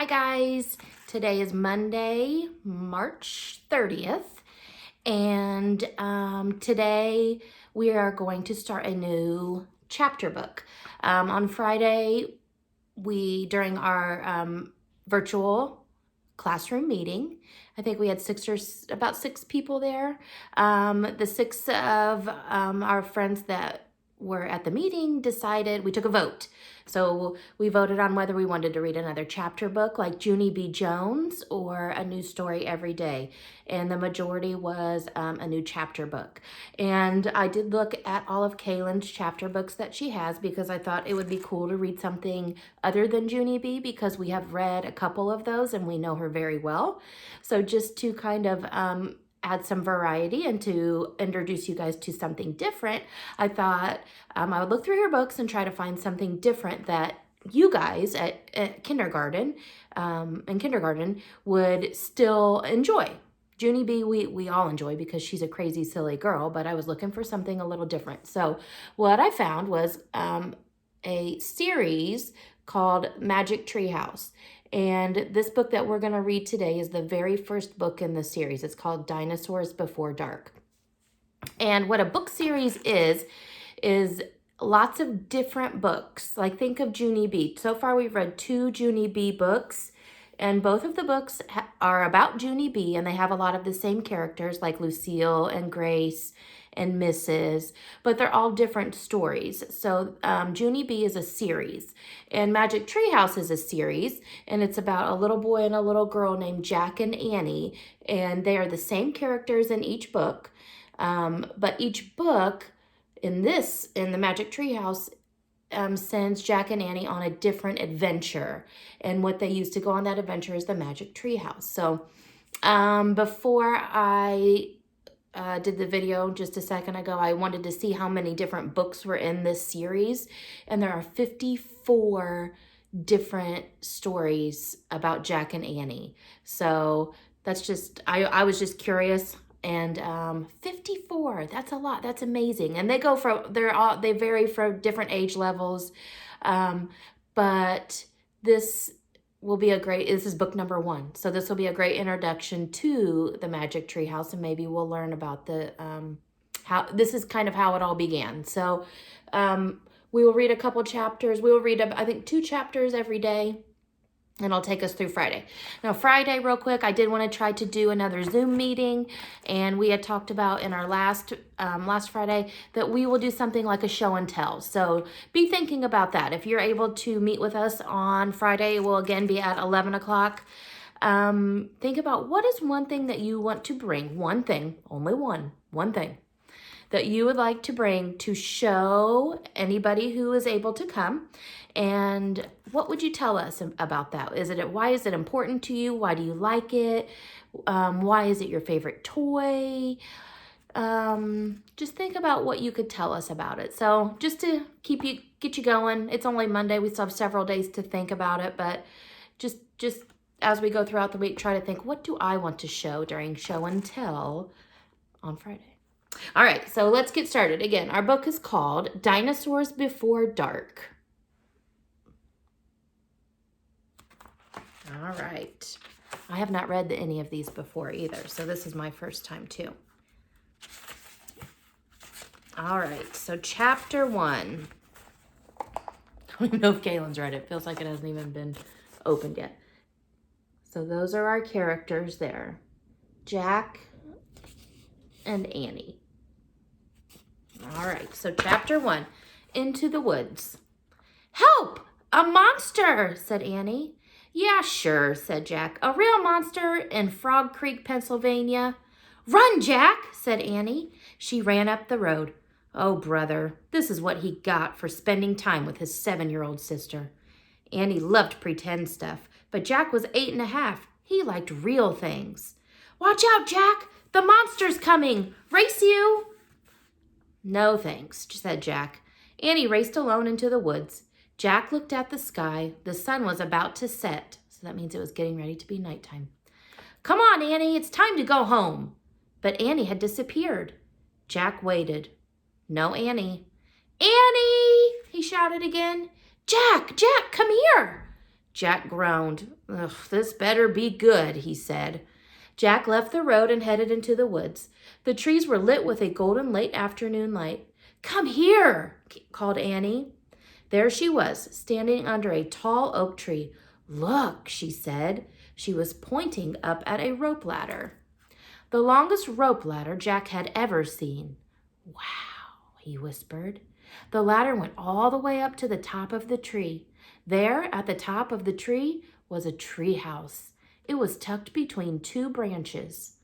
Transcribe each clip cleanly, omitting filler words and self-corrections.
Hi guys, today is Monday, March 30th, and today we are going to start a new chapter book. On Friday, during our virtual classroom meeting, I think we had about six people there. The six of our friends that were at the meeting decided, we took a vote. So we voted on whether we wanted to read another chapter book like Junie B. Jones or A New Story Every Day. And the majority was a new chapter book. And I did look at all of Kaylin's chapter books that she has because I thought it would be cool to read something other than Junie B, because we have read a couple of those and we know her very well. So just to kind of add some variety and to introduce you guys to something different, I thought I would look through her books and try to find something different that you guys at kindergarten, in kindergarten, would still enjoy. Junie B, we all enjoy because she's a crazy, silly girl, but I was looking for something a little different. So what I found was a series called Magic Tree House. And this book that we're going to read today is the very first book in the series. It's called Dinosaurs Before Dark. And what a book series is lots of different books. Like, think of Junie B. So far we've read 2 Junie B books, and both of the books are about Junie B, and they have a lot of the same characters like Lucille and Grace and Mrs., but they're all different stories. So Junie B is a series, and Magic Tree House is a series, and it's about a little boy and a little girl named Jack and Annie, and they are the same characters in each book, but each book in the Magic Tree House sends Jack and Annie on a different adventure, and what they use to go on that adventure is the Magic Tree House. So before I did the video just a second ago, I wanted to see how many different books were in this series, and there are 54 different stories about Jack and Annie. So that's just, I was just curious, and 54, that's a lot. That's amazing. And they vary from different age levels, but this is book number 1. So this will be a great introduction to the Magic Tree House, and maybe we'll learn about how this is kind of how it all began. So we will read a couple chapters. We will read, I think, 2 chapters every day, and I'll take us through Friday. Now, Friday, real quick, I did want to try to do another Zoom meeting, and we had talked about in our last Friday that we will do something like a show and tell. So be thinking about that. If you're able to meet with us on Friday, it will again be at 11 o'clock. Think about, what is one thing that you want to bring? One thing, only one thing that you would like to bring to show anybody who is able to come. And what would you tell us about that? Why is it important to you? Why do you like it? Why is it your favorite toy? Just think about what you could tell us about it. So just to get you going, it's only Monday. We still have several days to think about it, but just as we go throughout the week, try to think, what do I want to show during show and tell on Friday? All right, so let's get started. Again, our book is called Dinosaurs Before Dark. All right. I have not read any of these before either, so this is my first time too. All right, so chapter 1. I don't even know if Kaylin's read it. Feels like it hasn't even been opened yet. So those are our characters there. Jack and Annie. All right, so chapter 1, Into the Woods. "Help! A monster!" said Annie. "Yeah, sure," said Jack. "A real monster in Frog Creek, Pennsylvania." "Run, Jack!" said Annie. She ran up the road. Oh, brother, this is what he got for spending time with his 7-year-old sister. Annie loved pretend stuff, but Jack was 8 and a half. He liked real things. "Watch out, Jack! The monster's coming! Race you!" "No, thanks," said Jack. Annie raced alone into the woods. Jack looked at the sky. The sun was about to set, so that means it was getting ready to be nighttime. "Come on, Annie, it's time to go home." But Annie had disappeared. Jack waited. No Annie. "Annie!" he shouted again. Jack, come here!" Jack groaned. Ugh, this better be good, he said. Jack left the road and headed into the woods. The trees were lit with a golden late afternoon light. Come here, called Annie. There she was, standing under a tall oak tree. Look, she said. She was pointing up at a rope ladder. The longest rope ladder Jack had ever seen. Wow, he whispered. The ladder went all the way up to the top of the tree. There, at the top of the tree, was a tree house. It was tucked between two branches.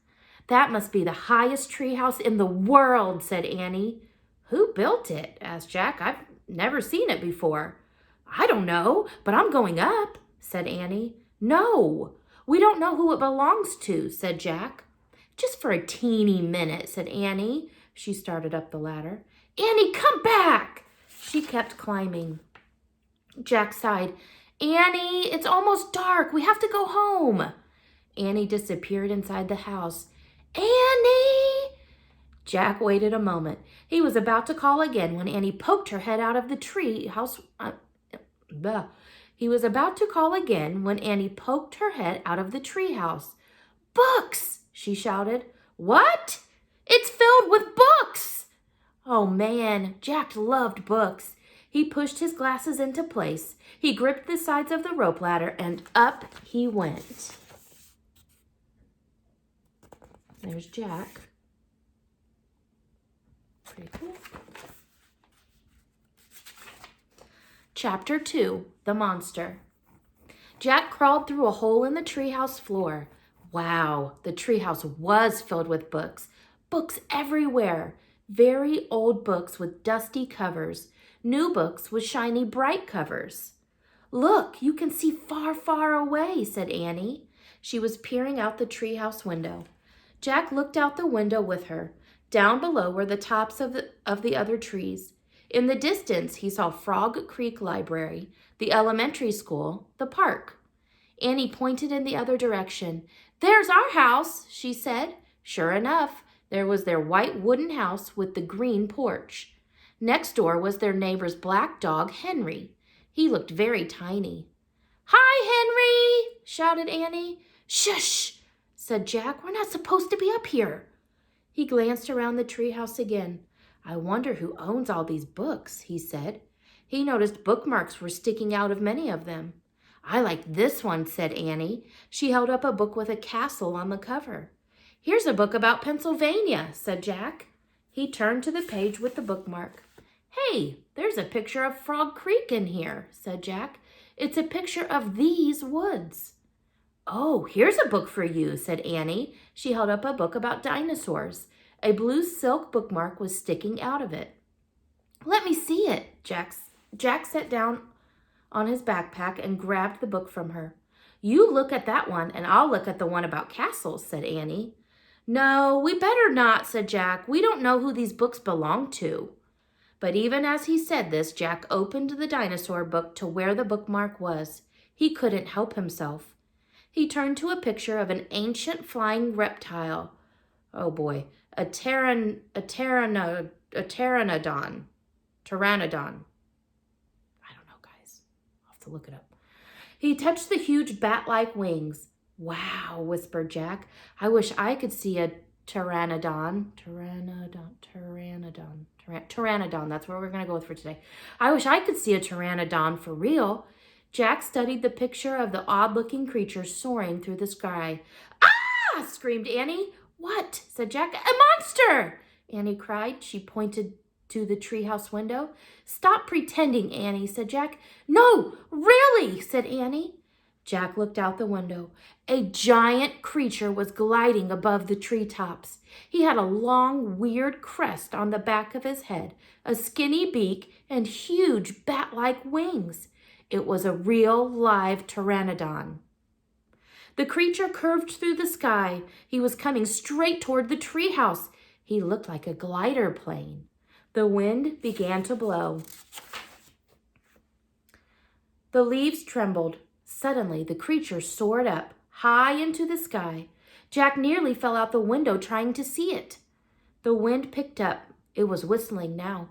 That must be the highest tree house in the world, said Annie. Who built it? Asked Jack. I've never seen it before. I don't know, but I'm going up, said Annie. No, we don't know who it belongs to, said Jack. Just for a teeny minute, said Annie. She started up the ladder. Annie, come back! She kept climbing. Jack sighed. Annie, it's almost dark. We have to go home. Annie disappeared inside the house. Annie! Jack waited a moment. He was about to call again when Annie poked her head out of the tree house. He was about to call again when Annie poked her head out of the tree house. Books! She shouted. What? It's filled with books! Oh man, Jack loved books. He pushed his glasses into place. He gripped the sides of the rope ladder and up he went. There's Jack. Pretty cool. Chapter 2, The Monster. Jack crawled through a hole in the treehouse floor. Wow, the treehouse was filled with books. Books everywhere. Very old books with dusty covers. New books with shiny, bright covers. Look, you can see far, far away, said Annie. She was peering out the treehouse window. Jack looked out the window with her. Down below were the tops of the other trees. In the distance, he saw Frog Creek Library, the elementary school, the park. Annie pointed in the other direction. There's our house, she said. Sure enough, there was their white wooden house with the green porch. Next door was their neighbor's black dog, Henry. He looked very tiny. Hi, Henry, shouted Annie. Shush, said Jack. We're not supposed to be up here. He glanced around the treehouse again. I wonder who owns all these books, he said. He noticed bookmarks were sticking out of many of them. I like this one, said Annie. She held up a book with a castle on the cover. Here's a book about Pennsylvania, said Jack. He turned to the page with the bookmark. Hey, there's a picture of Frog Creek in here, said Jack. It's a picture of these woods. Oh, here's a book for you, said Annie. She held up a book about dinosaurs. A blue silk bookmark was sticking out of it. Let me see it. Jack sat down on his backpack and grabbed the book from her. You look at that one and I'll look at the one about castles, said Annie. No, we better not, said Jack. We don't know who these books belong to. But even as he said this, Jack opened the dinosaur book to where the bookmark was. He couldn't help himself. He turned to a picture of an ancient flying reptile. Oh boy, a pteranodon. Pteranodon. I don't know, guys. I'll have to look it up. He touched the huge bat-like wings. Wow, whispered Jack. I wish I could see a pteranodon. Pteranodon, that's where we're going to go with for today. I wish I could see a pteranodon for real. Jack studied the picture of the odd-looking creature soaring through the sky. Ah! Screamed Annie. What? Said Jack. A monster! Annie cried. She pointed to the treehouse window. Stop pretending, Annie, said Jack. No, really, said Annie. Jack looked out the window. A giant creature was gliding above the treetops. He had a long, weird crest on the back of his head, a skinny beak, and huge bat-like wings. It was a real, live pteranodon. The creature curved through the sky. He was coming straight toward the treehouse. He looked like a glider plane. The wind began to blow. The leaves trembled. Suddenly, the creature soared up, high into the sky. Jack nearly fell out the window trying to see it. The wind picked up. It was whistling now.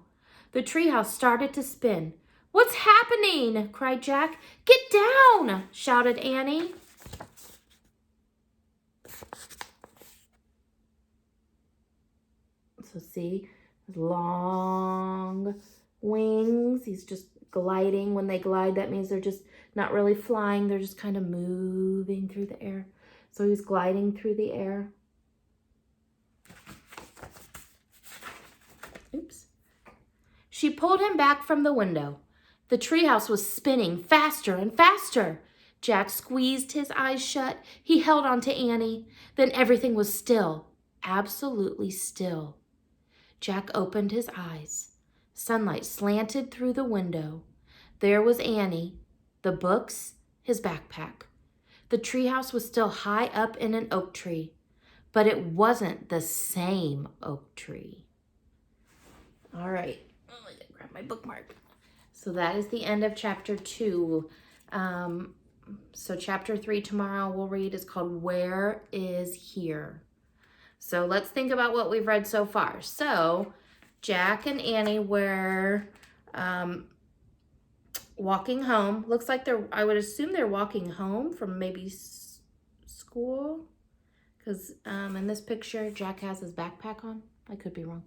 The treehouse started to spin. "What's happening?" cried Jack. "Get down!" shouted Annie. So see, long wings. He's just gliding. When they glide, that means they're just not really flying. They're just kind of moving through the air. So he's gliding through the air. Oops. She pulled him back from the window. The treehouse was spinning faster and faster. Jack squeezed his eyes shut. He held on to Annie. Then everything was still, absolutely still. Jack opened his eyes. Sunlight slanted through the window. There was Annie, the books, his backpack. The treehouse was still high up in an oak tree, but it wasn't the same oak tree. All right, I gotta grab my bookmark. So that is the end of chapter 2. So chapter 3 tomorrow we'll read is called Where is Here? So let's think about what we've read so far. So Jack and Annie were walking home. Looks like I would assume they're walking home from maybe school. Because in this picture, Jack has his backpack on. I could be wrong.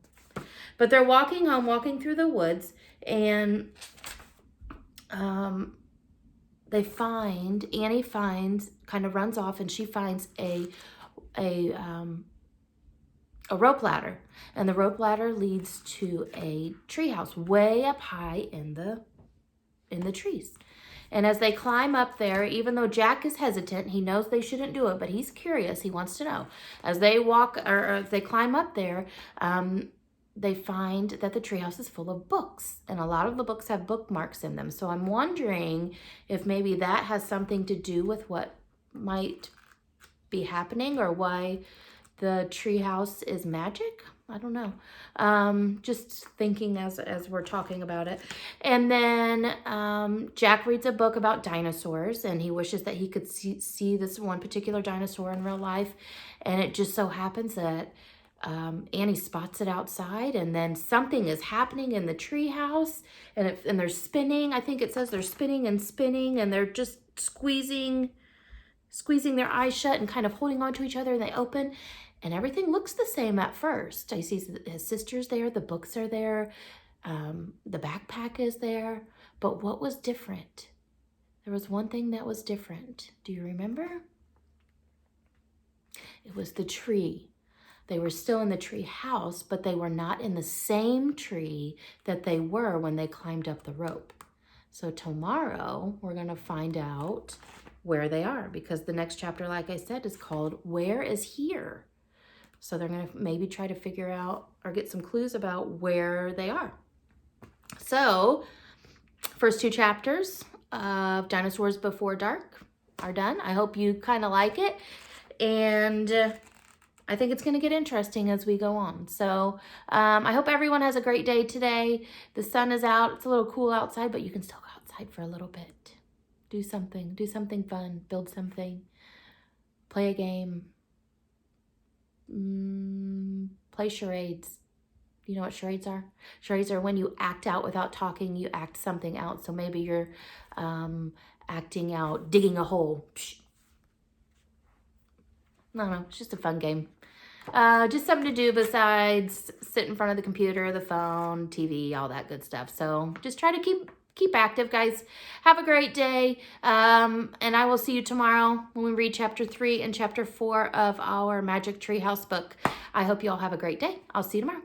But they're walking home, walking through the woods. And Annie finds, kind of runs off, and she finds a rope ladder, and the rope ladder leads to a treehouse way up high in the trees. And as they climb up there, even though Jack is hesitant, he knows they shouldn't do it, but he's curious. He wants to know. As they walk or as they climb up there, they find that the treehouse is full of books, and a lot of the books have bookmarks in them. So I'm wondering if maybe that has something to do with what might be happening, or why the treehouse is magic. I don't know. Just thinking as we're talking about it. And then Jack reads a book about dinosaurs, and he wishes that he could see this one particular dinosaur in real life. And it just so happens that Annie spots it outside, and then something is happening in the treehouse, and they're spinning. I think it says they're spinning, and they're just squeezing their eyes shut and kind of holding on to each other, and they open, and everything looks the same at first. I see his sister's there, the books are there, the backpack is there, but what was different? There was one thing that was different. Do you remember? It was the tree. They were still in the tree house, but they were not in the same tree that they were when they climbed up the rope. So tomorrow we're going to find out where they are, because the next chapter, like I said, is called Where is Here? So they're going to maybe try to figure out or get some clues about where they are. So first 2 chapters of Dinosaurs Before Dark are done. I hope you kind of like it. And I think it's going to get interesting as we go on. So I hope everyone has a great day today. The sun is out. It's a little cool outside, but you can still go outside for a little bit. Do something fun, build something, play a game, play charades. You know what charades are? Charades are when you act out without talking, you act something out. So maybe you're acting out digging a hole. I don't know, it's just a fun game. Just something to do besides sit in front of the computer, the phone, TV, all that good stuff. So just try to keep active, guys. Have a great day. And I will see you tomorrow when we read chapter 3 and chapter 4 of our Magic Treehouse book. I hope you all have a great day. I'll see you tomorrow.